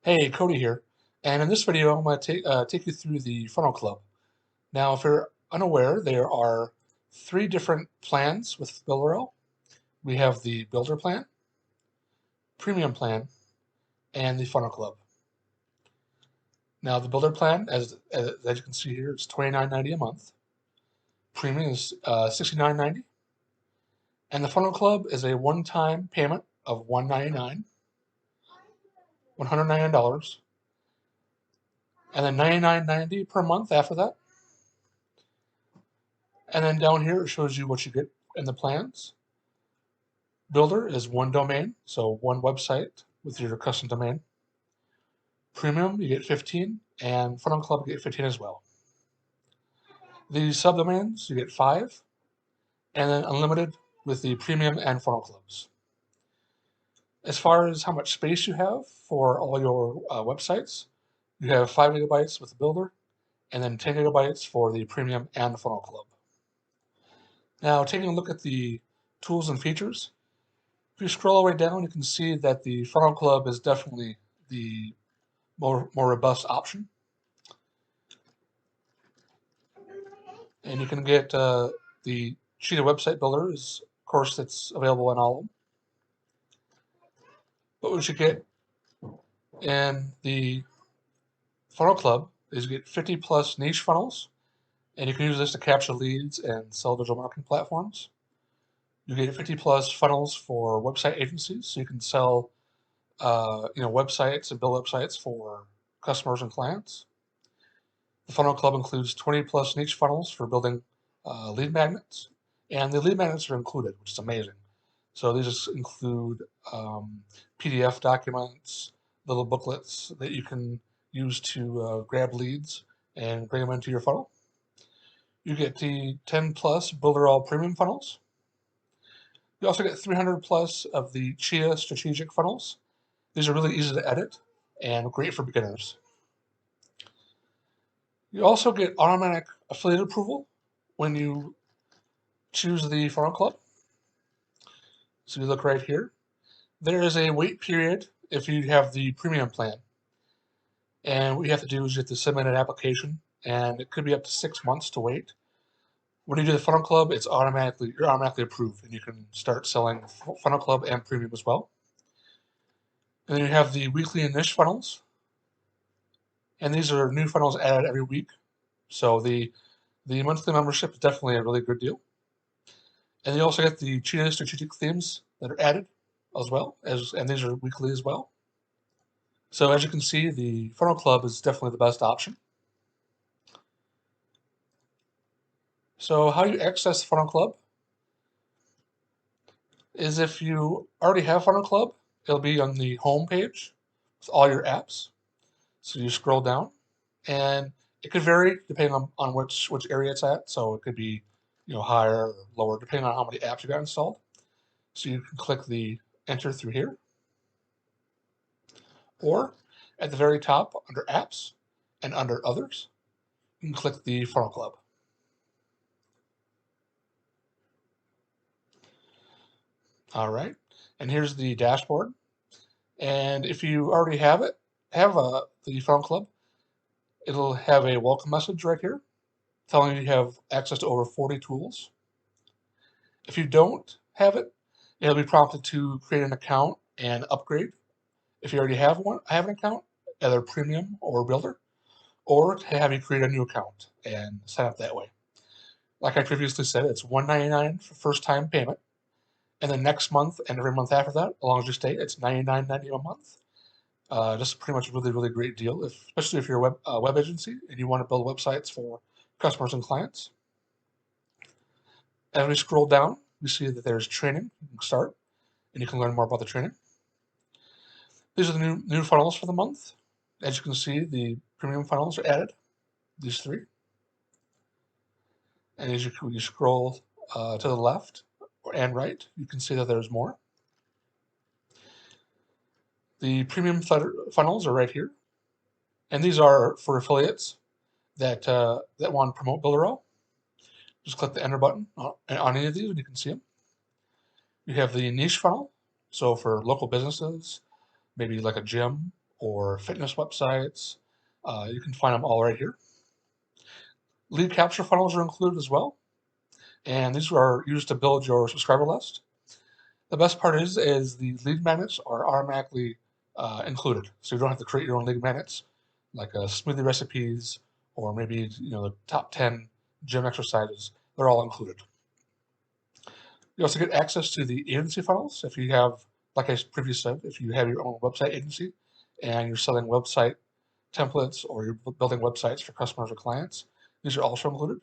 Hey, Cody here, and in this video I'm going to take you through the Funnel Club. Now, if you're unaware, there are three different plans with Builderall. We have the Builder plan, Premium plan, and the Funnel Club. Now, the Builder plan, as you can see here, is $29.90 a month. Premium is $69.90, and the Funnel Club is a one-time payment of $199, $199, and then $99.90 per month after that. And then down here it shows you what you get in the plans. Builder is one domain, so one website with your custom domain. Premium, you get 15, and Funnel Club, you get 15 as well. The subdomains, you get 5, and then unlimited with the Premium and Funnel Clubs. As far as how much space you have for all your websites, you have 5 gigabytes with the Builder, and then 10 gigabytes for the Premium and the Funnel Club. Now, taking a look at the tools and features, if you scroll all the way down, you can see that the Funnel Club is definitely the more robust option. And you can get the Cheetah website builder, of course, that's available in all of them. But what you get in the Funnel Club is you get 50 plus niche funnels, and you can use this to capture leads and sell digital marketing platforms. You get 50 plus funnels for website agencies, so you can sell websites and build websites for customers and clients. The Funnel Club includes 20 plus niche funnels for building lead magnets, and the lead magnets are included, which is amazing. So these include PDF documents, little booklets that you can use to grab leads and bring them into your funnel. You get the 10 plus Builderall premium funnels. You also get 300 plus of the Chia strategic funnels. These are really easy to edit and great for beginners. You also get automatic affiliate approval when you choose the Funnel Club. So you look right here. There is a wait period if you have the premium plan. And what you have to do is you have to submit an application, and it could be up to 6 months to wait. When you do the Funnel Club, you're automatically approved, and you can start selling Funnel Club and Premium as well. And then you have the weekly and niche funnels, and these are new funnels added every week. So the monthly membership is definitely a really good deal. And you also get the Cheetah strategic themes that are added as well, and these are weekly as well. So as you can see, the Funnel Club is definitely the best option. So how you access the Funnel Club is if you already have Funnel Club, it'll be on the home page with all your apps. So you scroll down, and it could vary depending on which area it's at. So it could be higher or lower depending on how many apps you got installed. So you can click the enter through here, or at the very top under apps and under others, you can click the Funnel Club. All right, and here's the dashboard. And if you already have the Funnel Club, it'll have a welcome message right here telling you have access to over 40 tools. If you don't have it, it'll be prompted to create an account and upgrade. If you already have an account, either Premium or Builder, or to have you create a new account and sign up that way. Like I previously said, it's $199 for first-time payment, and then next month and every month after that, as long as you stay, it's $99.90 a month. Just pretty much a really, really great deal, especially if you're a web agency and you want to build websites for customers and clients. As we scroll down, we see that there's training. You can start, and you can learn more about the training. These are the new funnels for the month. As you can see, the premium funnels are added, these three. And as you scroll to the left and right, you can see that there's more. The premium funnels are right here, and these are for affiliates that want to promote Builderall. Just click the enter button on any of these, and you can see them. You have the niche funnel, so for local businesses, maybe like a gym or fitness websites. You can find them all right here. Lead capture funnels are included as well, and these are used to build your subscriber list. The best part is the lead magnets are automatically included, so you don't have to create your own lead magnets, like smoothie recipes or maybe the top 10 gym exercises. They're all included. You also get access to the agency funnels if you have, like I previously said, if you have your own website agency and you're selling website templates or you're building websites for customers or clients. These are also included.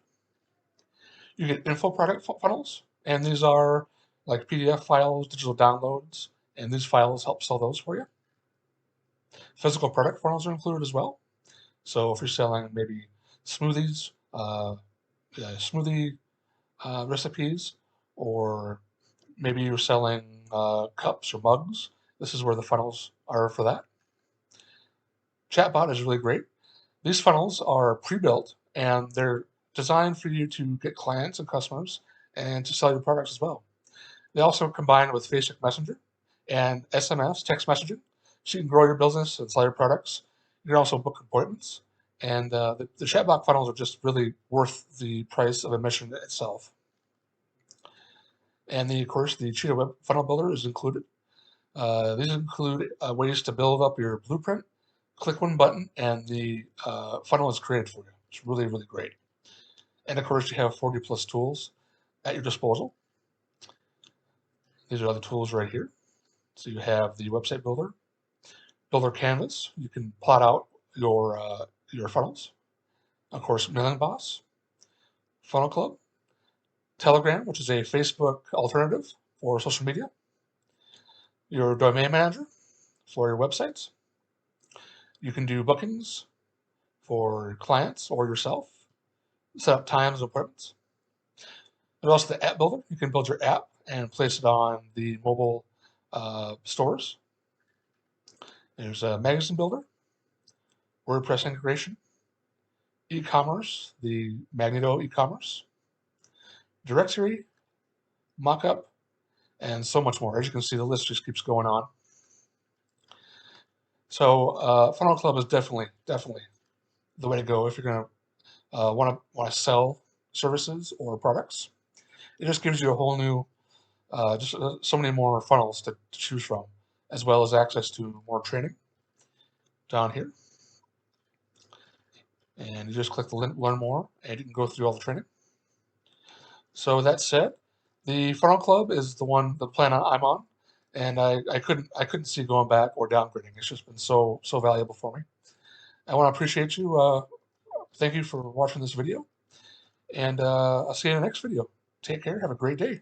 You get info product funnels, and these are like PDF files, digital downloads, and these files help sell those for you. Physical product funnels are included as well. So if you're selling maybe smoothies, smoothie recipes, or maybe you're selling cups or mugs, this is where the funnels are for that. Chatbot is really great. These funnels are pre-built and they're designed for you to get clients and customers and to sell your products as well. They also combine with Facebook Messenger and SMS, text messaging, so you can grow your business and sell your products. You can also book appointments. And the chatbot funnels are just really worth the price of admission itself. And then, of course, the Cheetah Web Funnel Builder is included. These include ways to build up your blueprint. Click one button and the funnel is created for you. It's really, really great. And of course, you have 40 plus tools at your disposal. These are the tools right here. So you have the website builder, builder canvas. You can plot out your funnels. Of course, Mailing Boss, Funnel Club, Telegram, which is a Facebook alternative for social media, your domain manager for your websites. You can do bookings for clients or yourself, set up times and appointments. There's also the app builder. You can build your app and place it on the mobile stores. There's a magazine builder, WordPress integration, e-commerce, the Magneto e-commerce, directory, mockup, and so much more. As you can see, the list just keeps going on. So Funnel Club is definitely the way to go if you're going to want to sell services or products. It just gives you a whole new, so many more funnels to choose from, as well as access to more training down here. And you just click the learn more, and you can go through all the training. So with that said, the Funnel Club is the plan I'm on, and I couldn't see going back or downgrading. It's just been so valuable for me. I want to appreciate you. Thank you for watching this video, and I'll see you in the next video. Take care. Have a great day.